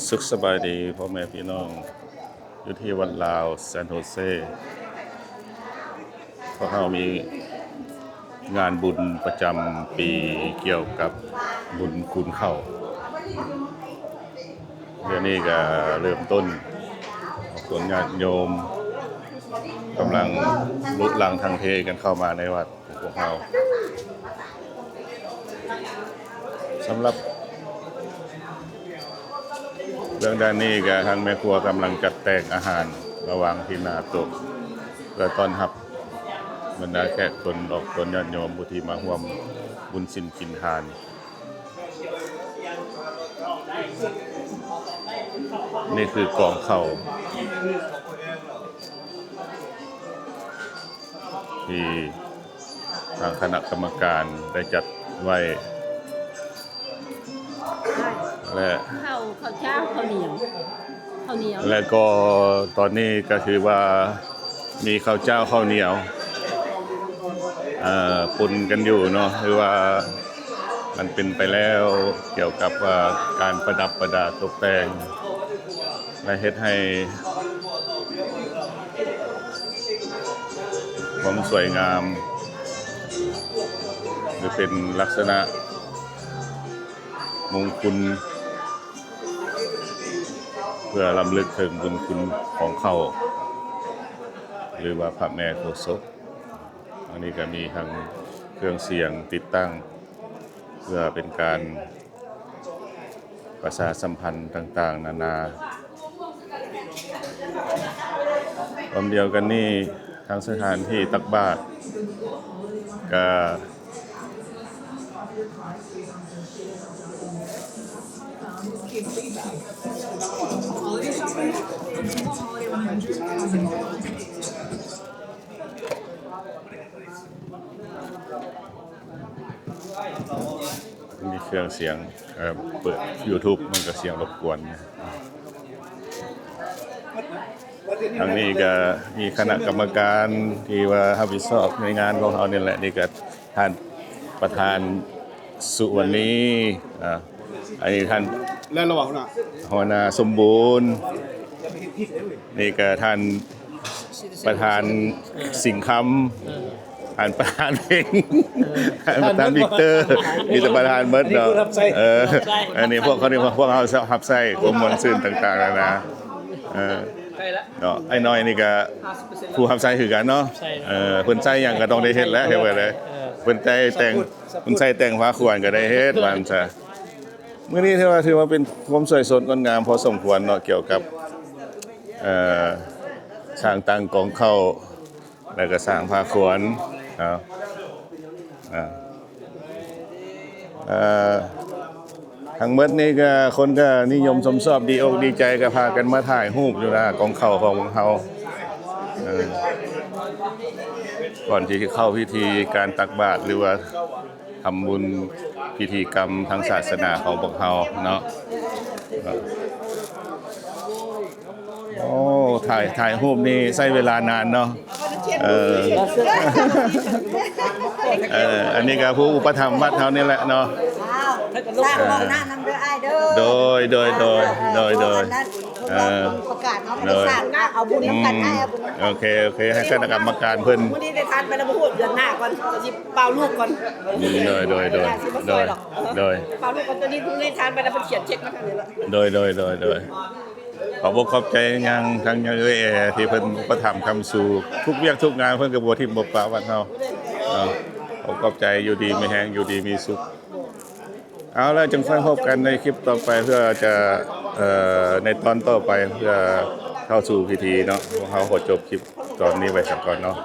สุขสบายดีพ่อแม่พี่น้องอยู่ที่วัดลาวซานโฮเซเพราะเขามีงานบุญประจำปีเกี่ยวกับบุญคุณเข้าเดือนนี้ก็เริ่มต้นส่วนญาติโยมกำลังลุลังทางเทกันเข้ามาในวัดของพวกเราสำหรับเรื่องด้านนี้ก็ทางแม่ครัวกำลังจัดแต่งอาหารระหว่างที่หน้าโต๊ะเพื่อต้อนรับบรรดาแขกคนออกตนญาติโยมผู้ที่มาร่วมบุญศีลกินทานนี่คือกองข้าวที่ทางคณะกรรมการได้จัดไว้และข้าวเช้าข้าวเหนียวและก็ตอนนี้ก็คือว่ามีข้าวเจ้าข้าวเหนียวปนกันอยู่เนาะคือว่ามันเป็นไปแล้วเกี่ยวกับว่าการประดับประดาตกแต่งและเฮ็ดให้ความสวยงามหรือเป็นลักษณะมงคลเพื่อรำลึกถึงบุญคุณของเขาหรือว่าพระแม่โคศกอันนี้ก็มีทั้งเครื่องเสียงติดตั้งเพื่อเป็นการประชาสัมพันธ์ต่างๆนานาวันเดียวกันนี่ทางสถานที่ตักบาตรก็มีเครื่องเสียงเปิด YouTube มันก็เสียงรบกวนทางนี้ก็มีคณะกรรมการที่ว่ารับผิดชอบในงานของเขาเนี่ยแหละนี่ก็ท่านประธานสุวรรณีอันนี้ท่านและระหว่างหัวหน้าสมบูรณ์นี่ก็ท่านประธานสิงห์คำท่านประธานเองประธานวิกเตอร์นี่จะประธานเบิร์ดเนาะอันนี้พวกเขาเนี่ยพวกเขาหับไส้กรมมวลซื่นต่างๆแล้วนะเนาะไอ้น้อยนี่ก็ผู้หับไส้คือกันเนาะเพิ่นไส้อย่างก็ต้องได้เฮ็ดแล้วเฮ็ดไว้เลยเพิ่นใจแต่งเพิ่นใส่แต่งฟ้าควรก็ได้เฮ็ดว่าซะมื้อนี้ถือว่าเป็นความสวยสดงดงามพอสมควรเนาะเกี่ยวกับสร้างตั้งกองเข้าแล้วก็สร้างผ้าขวัญทั้งหมดนี่ก็คนก็นิยมชมชอบดีอกดีใจก็พากันมาถ่ายรูปอยู่นะกองเข้าของเฮาก่อนที่จะเข้าพิธีการตักบาตรหรือว่าทำบุญพิธีกรรมทางศาสนาของพวกเฮาเนาะโอ้ถ่ายรูปนี่ใช้เวลานานเนาะอันนี้ก็ผู้อุปถัมภ์วัดเฮานี่แหละเนาะสร้างห้องน้ำนำเด้ออ้ายเด้อโดยประกาศเอาสร้างหน้าเอาบุญน้ำกันอ้ายเอาบุญโอเคให้คณะกรรมการเพิ่นมื้อนี้ได้ทานไปแล้วบ่พูดเดือนหน้าก่อนจะสิเป่าลูกก่อนโดยเป่าลูกก่อนตัวนี้มื้อนี้ทานไปแล้วเพิ่นเขียนเช็คมาทางนี้แล้วโดยขอบอกขอบใจยังทั้งยังที่เพิ่นอุปถัมภ์คำสู่ทุกเวียกทุกงานเพิ่นก็บ่ทิ่มบ่ปะวัดเฮาขอบใจอยู่ดีมีแฮงอยู่ดีมีสุขเอาล่ะจึงค่อยพบกันในคลิปต่อไปเพื่อจะในตอนต่อไปเพื่อเข้าสู่พิธีเนาะพวกเขาขอจบคลิปตอนนี้ไว้สักก่อนเนาะ